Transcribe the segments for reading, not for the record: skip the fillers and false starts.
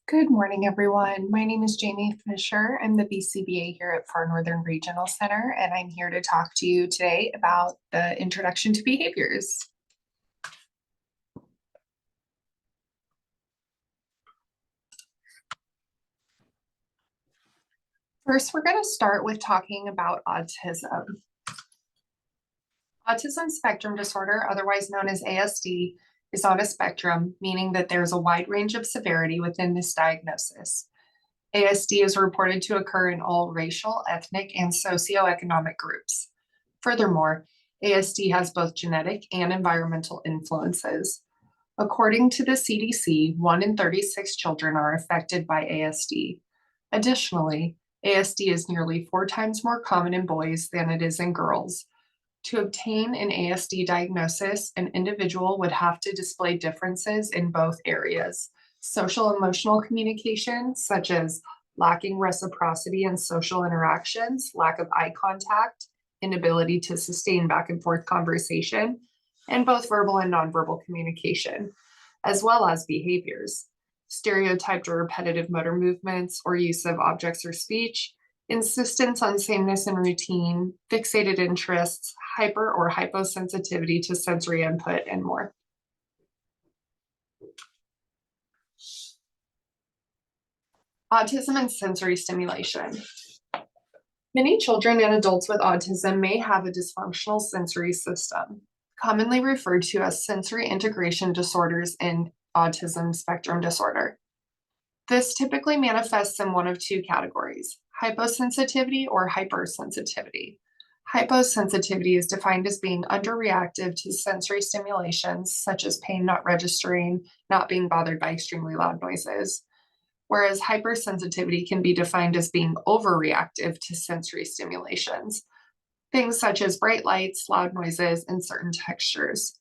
Good morning, everyone. My name is Jamie Fisher. I'm the BCBA here at Far Northern Regional Center, and I'm here to talk to you today about the introduction to behaviors. First, we're going to start with talking about autism. Autism spectrum disorder, otherwise known as ASD, is on a spectrum, meaning that there's a wide range of severity within this diagnosis. ASD is reported to occur in all racial, ethnic, and socioeconomic groups. Furthermore, ASD has both genetic and environmental influences. According to the CDC, 1 in 36 children are affected by ASD. Additionally, ASD is nearly 4 times more common in boys than it is in girls. To obtain an ASD diagnosis, an individual would have to display differences in both areas: social emotional communication, such as lacking reciprocity in social interactions, lack of eye contact, inability to sustain back and forth conversation, and both verbal and nonverbal communication, as well as behaviors, stereotyped or repetitive motor movements or use of objects or speech, insistence on sameness and routine, fixated interests, hyper or hyposensitivity to sensory input, and more. Autism and sensory stimulation. Many children and adults with autism may have a dysfunctional sensory system, commonly referred to as sensory integration disorders in autism spectrum disorder. This typically manifests in one of two categories: hyposensitivity or hypersensitivity. Hyposensitivity is defined as being underreactive to sensory stimulations, such as pain not registering, not being bothered by extremely loud noises, whereas hypersensitivity can be defined as being overreactive to sensory stimulations, things such as bright lights, loud noises, and certain textures.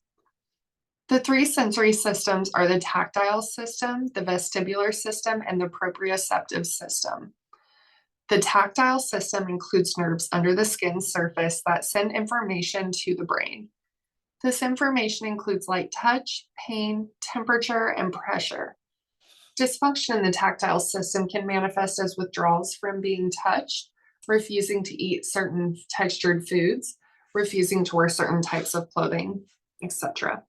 The three sensory systems are the tactile system, the vestibular system, and the proprioceptive system. The tactile system includes nerves under the skin surface that send information to the brain. This information includes light touch, pain, temperature, and pressure. Dysfunction in the tactile system can manifest as withdrawals from being touched, refusing to eat certain textured foods, refusing to wear certain types of clothing, etc.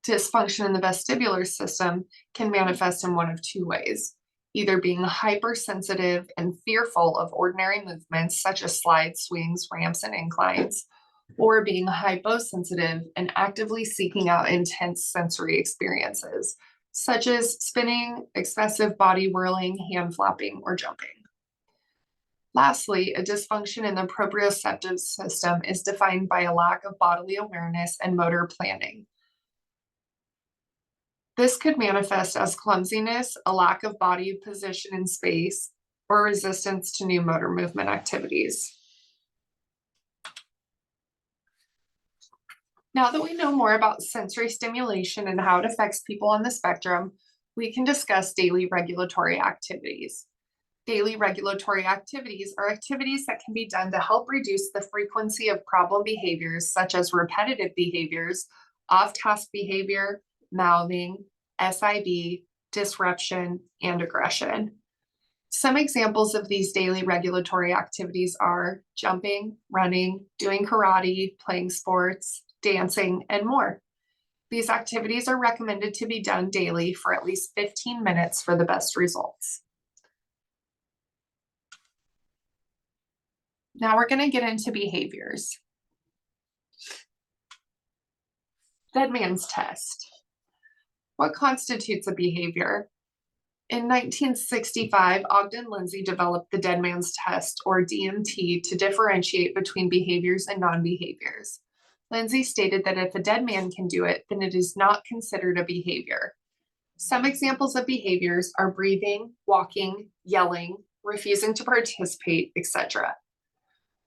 Dysfunction in the vestibular system can manifest in one of two ways: either being hypersensitive and fearful of ordinary movements such as slides, swings, ramps, and inclines, or being hyposensitive and actively seeking out intense sensory experiences such as spinning, excessive body whirling, hand flapping, or jumping. Lastly, a dysfunction in the proprioceptive system is defined by a lack of bodily awareness and motor planning. This could manifest as clumsiness, a lack of body position in space, or resistance to new motor movement activities. Now that we know more about sensory stimulation and how it affects people on the spectrum, we can discuss daily regulatory activities. Daily regulatory activities are activities that can be done to help reduce the frequency of problem behaviors, such as repetitive behaviors, off-task behavior, mouthing, SIB, disruption, and aggression. Some examples of these daily regulatory activities are jumping, running, doing karate, playing sports, dancing, and more. These activities are recommended to be done daily for at least 15 minutes for the best results. Now we're going to get into behaviors. Dead man's test. What constitutes a behavior? In 1965, Ogden Lindsay developed the dead man's test, or DMT, to differentiate between behaviors and non-behaviors. Lindsay stated that if a dead man can do it, then it is not considered a behavior. Some examples of behaviors are breathing, walking, yelling, refusing to participate, etc.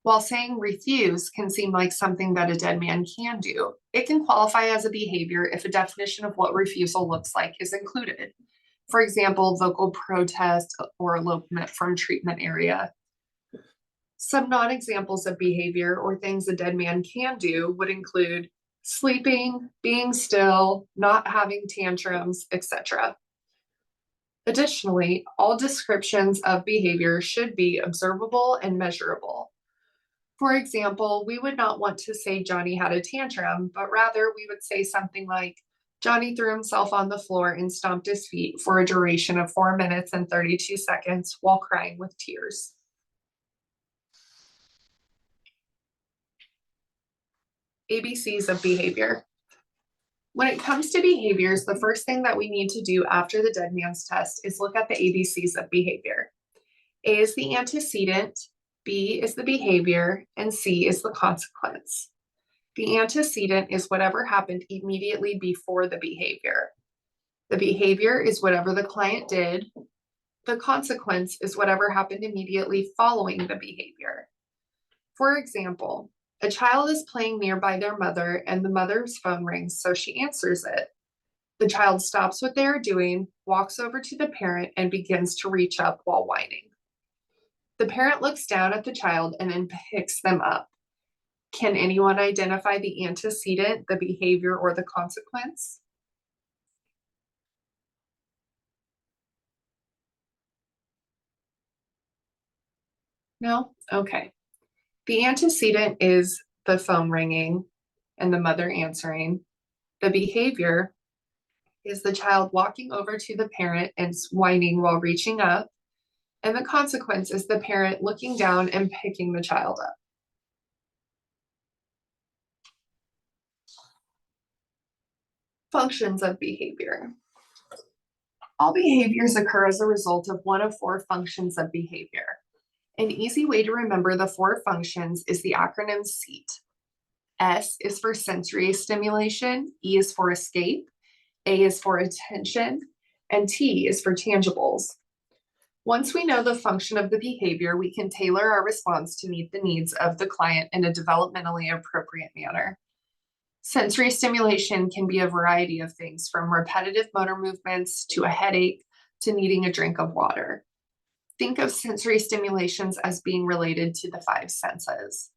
While saying refuse can seem like something that a dead man can do, it can qualify as a behavior if a definition of what refusal looks like is included. For example, vocal protest or elopement from treatment area. Some non-examples of behavior or things a dead man can do would include sleeping, being still, not having tantrums, etc. Additionally, all descriptions of behavior should be observable and measurable. For example, we would not want to say Johnny had a tantrum, but rather we would say something like, Johnny threw himself on the floor and stomped his feet for a duration of 4 minutes and 32 seconds while crying with tears. ABCs of behavior. When it comes to behaviors, the first thing that we need to do after the dead man's test is look at the ABCs of behavior. A is the antecedent, B is the behavior, and C is the consequence. The antecedent is whatever happened immediately before the behavior. The behavior is whatever the client did. The consequence is whatever happened immediately following the behavior. For example, a child is playing nearby their mother and the mother's phone rings, so she answers it. The child stops what they are doing, walks over to the parent, and begins to reach up while whining. The parent looks down at the child and then picks them up. Can anyone identify the antecedent, the behavior, or the consequence? No? Okay. The antecedent is the phone ringing and the mother answering. The behavior is the child walking over to the parent and whining while reaching up. And the consequence is the parent looking down and picking the child up. Functions of behavior. All behaviors occur as a result of one of 4 functions of behavior. An easy way to remember the 4 functions is the acronym SEAT. S is for sensory stimulation, E is for escape, A is for attention, and T is for tangibles. Once we know the function of the behavior, we can tailor our response to meet the needs of the client in a developmentally appropriate manner. Sensory stimulation can be a variety of things, from repetitive motor movements to a headache to needing a drink of water. Think of sensory stimulations as being related to the 5 senses.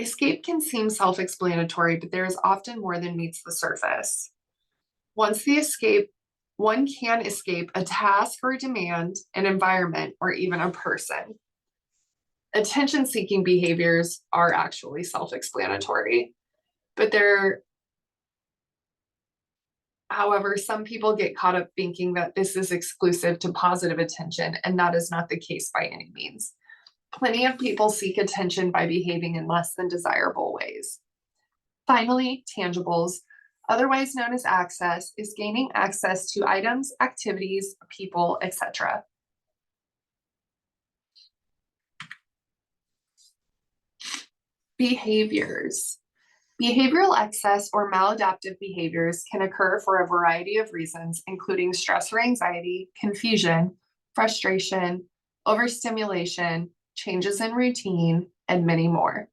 Escape can seem self-explanatory, but there is often more than meets the surface. One can escape a task or demand, an environment, or even a person. Attention-seeking behaviors are actually self-explanatory, but however, some people get caught up thinking that this is exclusive to positive attention, and that is not the case by any means. Plenty of people seek attention by behaving in less than desirable ways. Finally, tangibles, otherwise known as access, is gaining access to items, activities, people, etc. Behaviors. Behavioral excess or maladaptive behaviors can occur for a variety of reasons, including stress or anxiety, confusion, frustration, overstimulation, changes in routine, and many more.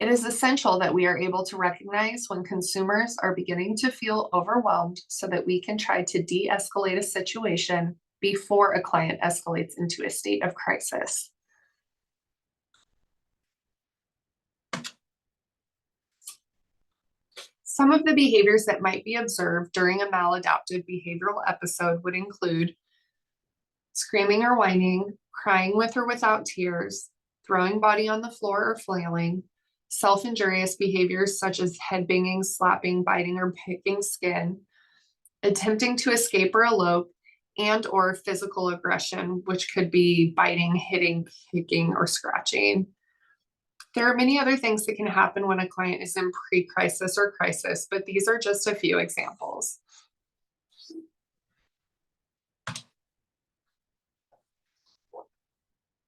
It is essential that we are able to recognize when consumers are beginning to feel overwhelmed so that we can try to de-escalate a situation before a client escalates into a state of crisis. Some of the behaviors that might be observed during a maladaptive behavioral episode would include screaming or whining, crying with or without tears, throwing body on the floor or flailing, self-injurious behaviors such as headbanging, slapping, biting, or picking skin, attempting to escape or elope, and or physical aggression, which could be biting, hitting, kicking, or scratching. There are many other things that can happen when a client is in pre-crisis or crisis, but these are just a few examples.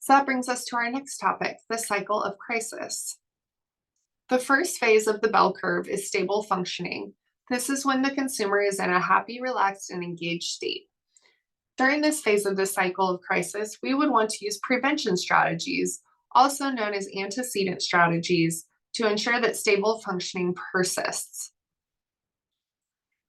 So that brings us to our next topic, the cycle of crisis. The first phase of the bell curve is stable functioning. This is when the consumer is in a happy, relaxed, and engaged state. During this phase of the cycle of crisis, we would want to use prevention strategies, also known as antecedent strategies, to ensure that stable functioning persists.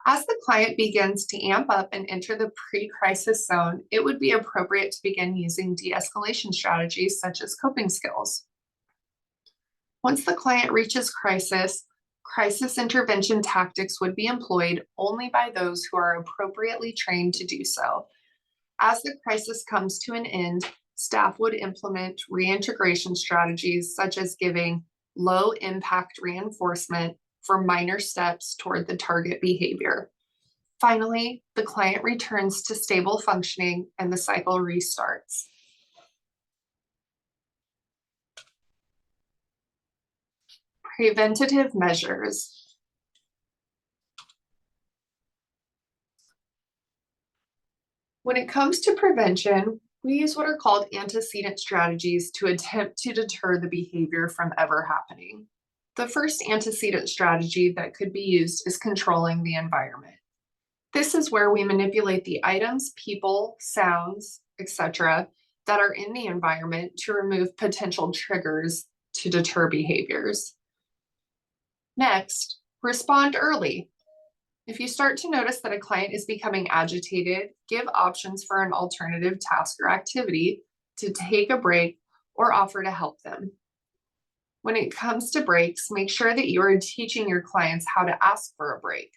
As the client begins to amp up and enter the pre-crisis zone, it would be appropriate to begin using de-escalation strategies such as coping skills. Once the client reaches crisis intervention tactics would be employed only by those who are appropriately trained to do so. As the crisis comes to an end, staff would implement reintegration strategies such as giving low impact reinforcement for minor steps toward the target behavior. Finally, the client returns to stable functioning and the cycle restarts. Preventative measures. When it comes to prevention, we use what are called antecedent strategies to attempt to deter the behavior from ever happening. The first antecedent strategy that could be used is controlling the environment. This is where we manipulate the items, people, sounds, etc., that are in the environment to remove potential triggers to deter behaviors. Next, respond early. If you start to notice that a client is becoming agitated, give options for an alternative task or activity to take a break or offer to help them. When it comes to breaks, make sure that you are teaching your clients how to ask for a break.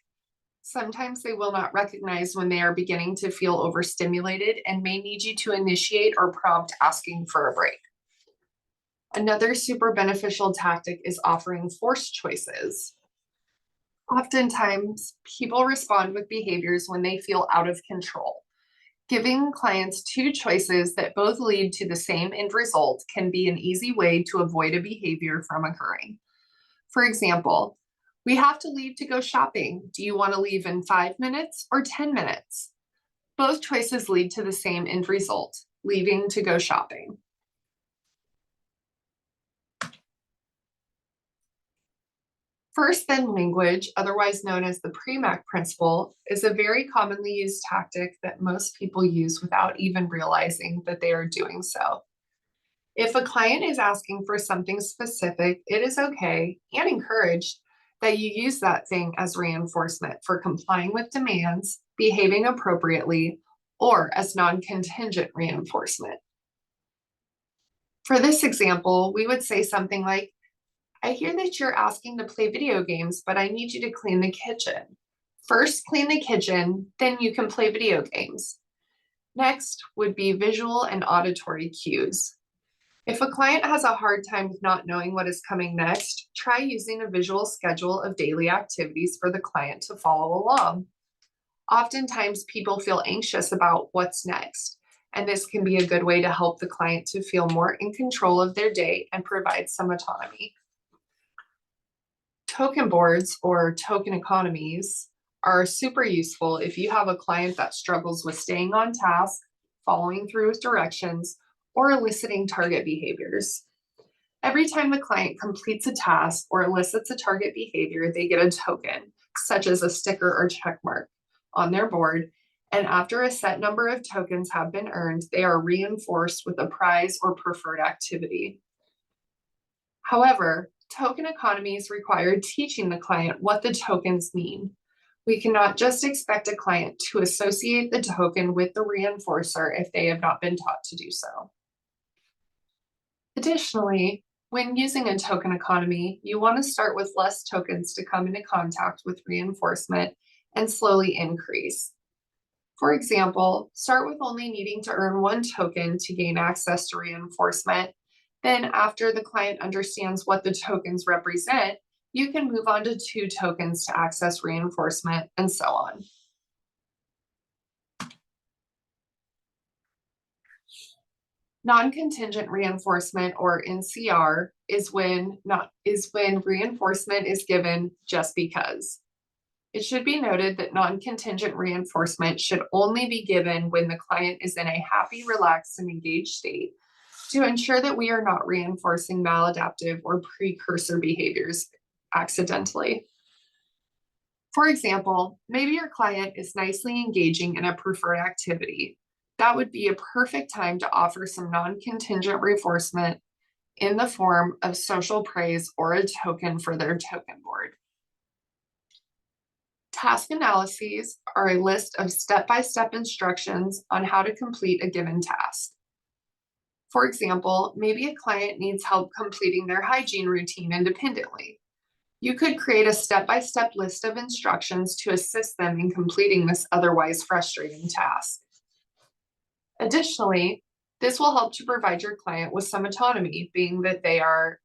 Sometimes they will not recognize when they are beginning to feel overstimulated and may need you to initiate or prompt asking for a break. Another super beneficial tactic is offering forced choices. Oftentimes, people respond with behaviors when they feel out of control. Giving clients two choices that both lead to the same end result can be an easy way to avoid a behavior from occurring. For example, we have to leave to go shopping. Do you want to leave in 5 minutes or 10 minutes? Both choices lead to the same end result, leaving to go shopping. First then language, otherwise known as the Premack principle, is a very commonly used tactic that most people use without even realizing that they are doing so. If a client is asking for something specific, it is okay and encouraged that you use that thing as reinforcement for complying with demands, behaving appropriately, or as non-contingent reinforcement. For this example, we would say something like, I hear that you're asking to play video games, but I need you to clean the kitchen. First, clean the kitchen, then you can play video games. Next would be visual and auditory cues. If a client has a hard time with not knowing what is coming next, try using a visual schedule of daily activities for the client to follow along. Oftentimes, people feel anxious about what's next, and this can be a good way to help the client to feel more in control of their day and provide some autonomy. Token boards or token economies are super useful if you have a client that struggles with staying on task, following through with directions, or eliciting target behaviors. Every time the client completes a task or elicits a target behavior, they get a token, such as a sticker or check mark, on their board, and after a set number of tokens have been earned, they are reinforced with a prize or preferred activity. However, token economies require teaching the client what the tokens mean. We cannot just expect a client to associate the token with the reinforcer if they have not been taught to do so. Additionally, when using a token economy, you want to start with less tokens to come into contact with reinforcement and slowly increase. For example, start with only needing to earn 1 token to gain access to reinforcement. Then after the client understands what the tokens represent, you can move on to 2 tokens to access reinforcement and so on. Non-contingent reinforcement, or NCR, is when reinforcement is given just because. It should be noted that non-contingent reinforcement should only be given when the client is in a happy, relaxed, and engaged state to ensure that we are not reinforcing maladaptive or precursor behaviors accidentally. For example, maybe your client is nicely engaging in a preferred activity. That would be a perfect time to offer some non-contingent reinforcement in the form of social praise or a token for their token board. Task analyses are a list of step-by-step instructions on how to complete a given task. For example, maybe a client needs help completing their hygiene routine independently. You could create a step-by-step list of instructions to assist them in completing this otherwise frustrating task. Additionally, this will help to provide your client with some autonomy, being that they are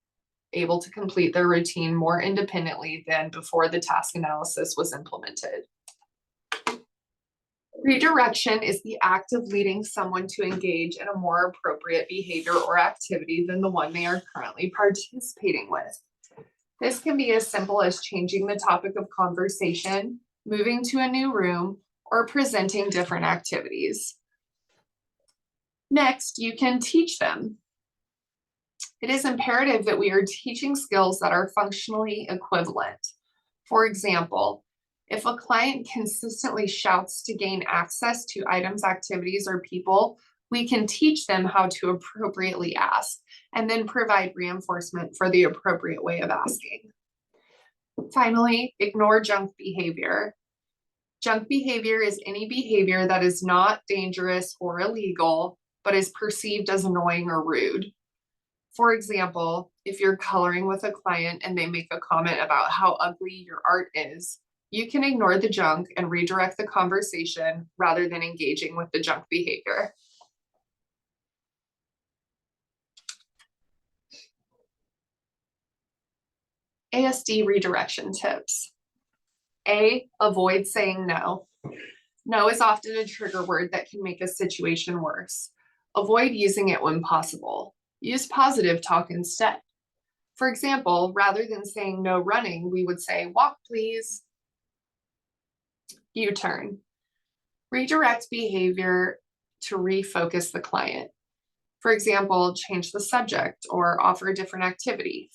able to complete their routine more independently than before the task analysis was implemented. Redirection is the act of leading someone to engage in a more appropriate behavior or activity than the one they are currently participating with. This can be as simple as changing the topic of conversation, moving to a new room, or presenting different activities. Next, you can teach them. It is imperative that we are teaching skills that are functionally equivalent. For example, if a client consistently shouts to gain access to items, activities, or people, we can teach them how to appropriately ask and then provide reinforcement for the appropriate way of asking. Finally, ignore junk behavior. Junk behavior is any behavior that is not dangerous or illegal, but is perceived as annoying or rude. For example, if you're coloring with a client and they make a comment about how ugly your art is, you can ignore the junk and redirect the conversation rather than engaging with the junk behavior. ASD redirection tips. A, avoid saying no. No is often a trigger word that can make a situation worse. Avoid using it when possible. Use positive talk instead. For example, rather than saying no running, we would say, walk please. U-turn. Redirect behavior to refocus the client. For example, change the subject or offer a different activity.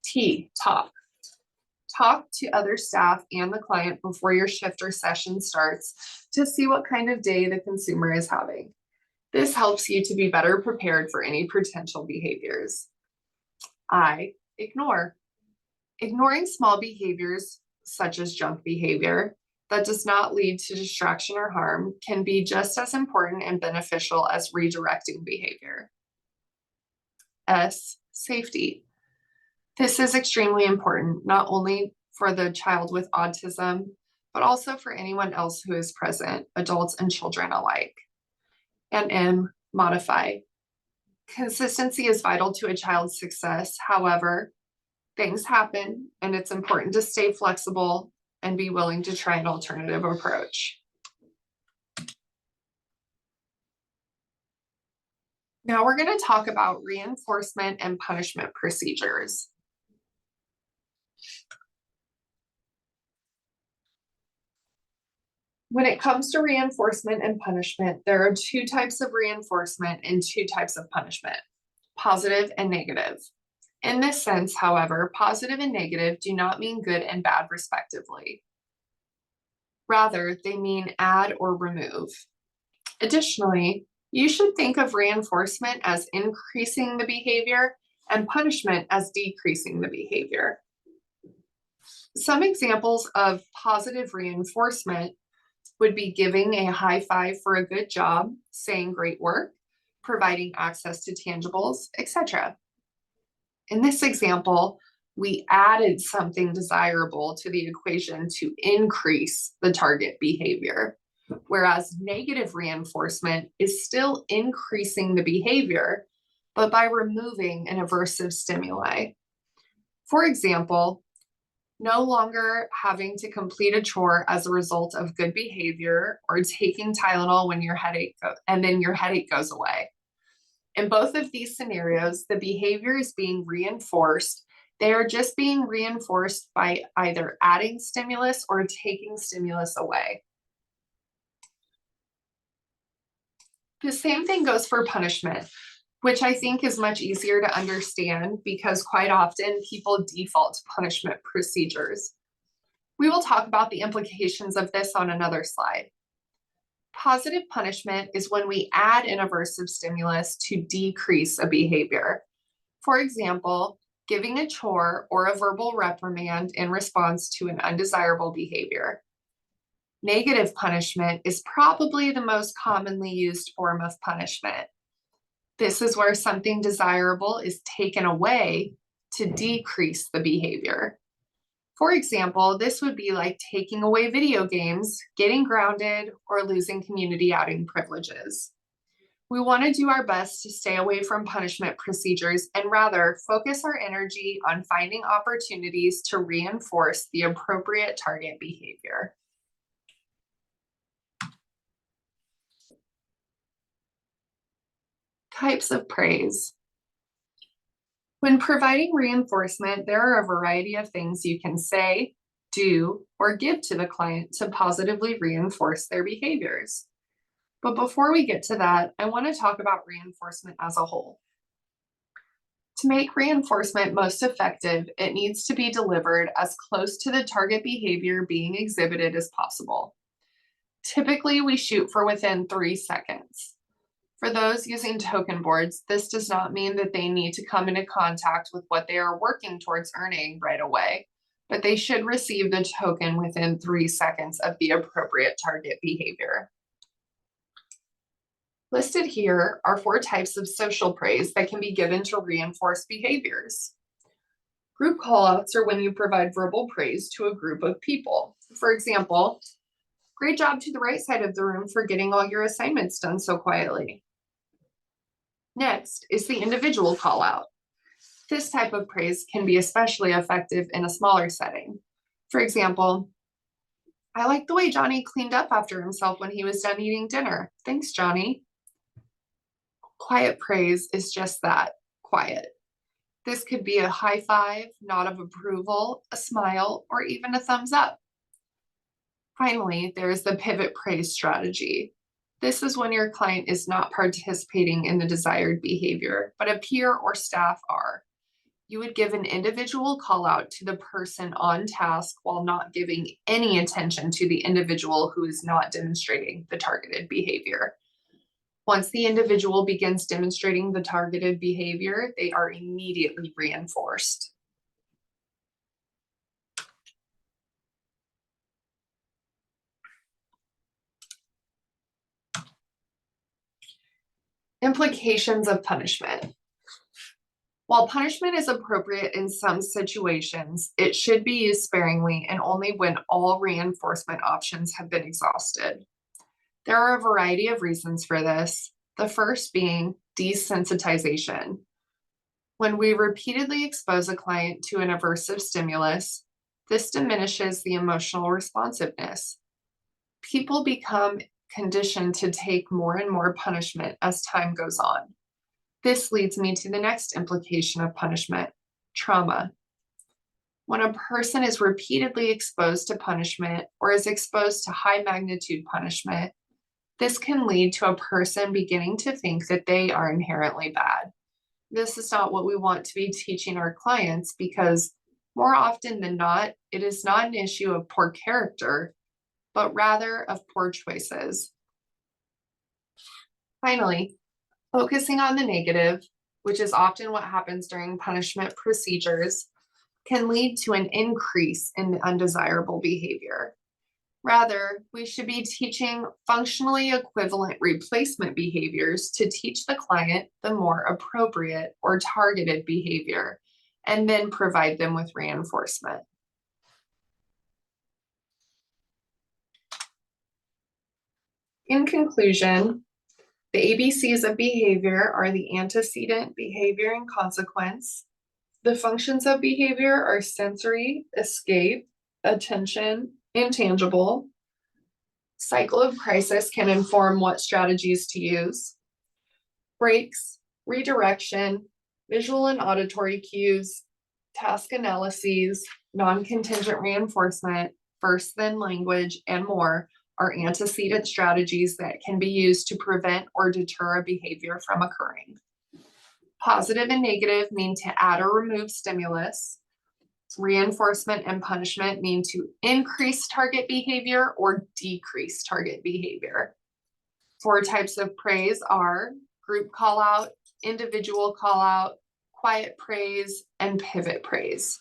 T, talk. Talk to other staff and the client before your shift or session starts to see what kind of day the consumer is having. This helps you to be better prepared for any potential behaviors. I, ignore. Ignoring small behaviors, such as junk behavior, that does not lead to distraction or harm can be just as important and beneficial as redirecting behavior. S, safety. This is extremely important, not only for the child with autism, but also for anyone else who is present, adults and children alike. And M, modify. Consistency is vital to a child's success. However, things happen and it's important to stay flexible and be willing to try an alternative approach. Now we're going to talk about reinforcement and punishment procedures. When it comes to reinforcement and punishment, there are two types of reinforcement and two types of punishment, positive and negative. In this sense, however, positive and negative do not mean good and bad respectively. Rather, they mean add or remove. Additionally, you should think of reinforcement as increasing the behavior and punishment as decreasing the behavior. Some examples of positive reinforcement would be giving a high five for a good job, saying great work, providing access to tangibles, etc. In this example, we added something desirable to the equation to increase the target behavior, whereas negative reinforcement is still increasing the behavior, but by removing an aversive stimuli. For example, no longer having to complete a chore as a result of good behavior or taking Tylenol when your headache goes away. In both of these scenarios, the behavior is being reinforced. They are just being reinforced by either adding stimulus or taking stimulus away. The same thing goes for punishment, which I think is much easier to understand because quite often people default to punishment procedures. We will talk about the implications of this on another slide. Positive punishment is when we add an aversive stimulus to decrease a behavior. For example, giving a chore or a verbal reprimand in response to an undesirable behavior. Negative punishment is probably the most commonly used form of punishment. This is where something desirable is taken away to decrease the behavior. For example, this would be like taking away video games, getting grounded, or losing community outing privileges. We want to do our best to stay away from punishment procedures and rather focus our energy on finding opportunities to reinforce the appropriate target behavior. Types of praise. When providing reinforcement, there are a variety of things you can say, do, or give to the client to positively reinforce their behaviors. But before we get to that, I want to talk about reinforcement as a whole. To make reinforcement most effective, it needs to be delivered as close to the target behavior being exhibited as possible. Typically, we shoot for within 3 seconds. For those using token boards, this does not mean that they need to come into contact with what they are working towards earning right away, but they should receive the token within 3 seconds of the appropriate target behavior. Listed here are 4 types of social praise that can be given to reinforce behaviors. Group callouts are when you provide verbal praise to a group of people. For example, great job to the right side of the room for getting all your assignments done so quietly. Next is the individual call out. This type of praise can be especially effective in a smaller setting. For example, I like the way Johnny cleaned up after himself when he was done eating dinner. Thanks, Johnny. Quiet praise is just that, quiet. This could be a high five, nod of approval, a smile, or even a thumbs up. Finally, there is the pivot praise strategy. This is when your client is not participating in the desired behavior, but a peer or staff are. You would give an individual call out to the person on task while not giving any attention to the individual who is not demonstrating the targeted behavior. Once the individual begins demonstrating the targeted behavior, they are immediately reinforced. Implications of punishment. While punishment is appropriate in some situations, it should be used sparingly and only when all reinforcement options have been exhausted. There are a variety of reasons for this, the first being desensitization. When we repeatedly expose a client to an aversive stimulus, this diminishes the emotional responsiveness. People become conditioned to take more and more punishment as time goes on. This leads me to the next implication of punishment, trauma. When a person is repeatedly exposed to punishment or is exposed to high magnitude punishment, this can lead to a person beginning to think that they are inherently bad. This is not what we want to be teaching our clients because more often than not, it is not an issue of poor character, but rather of poor choices. Finally, focusing on the negative, which is often what happens during punishment procedures, can lead to an increase in the undesirable behavior. Rather, we should be teaching functionally equivalent replacement behaviors to teach the client the more appropriate or targeted behavior, and then provide them with reinforcement. In conclusion, the ABCs of behavior are the antecedent, behavior, and consequence. The functions of behavior are sensory, escape, attention, intangible. Cycle of crisis can inform what strategies to use. Breaks, redirection, visual and auditory cues, task analyses, non-contingent reinforcement, first then language, and more are antecedent strategies that can be used to prevent or deter a behavior from occurring. Positive and negative mean to add or remove stimulus. Reinforcement and punishment mean to increase target behavior or decrease target behavior. 4 types of praise are group call out, individual call out, quiet praise, and pivot praise.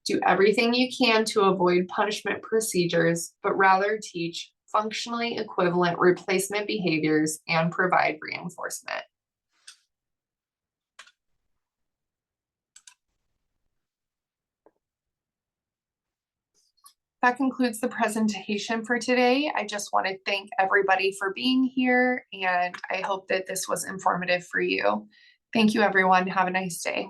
Do everything you can to avoid punishment procedures, but rather teach functionally equivalent replacement behaviors and provide reinforcement. That concludes the presentation for today. I just want to thank everybody for being here, and I hope that this was informative for you. Thank you, everyone. Have a nice day.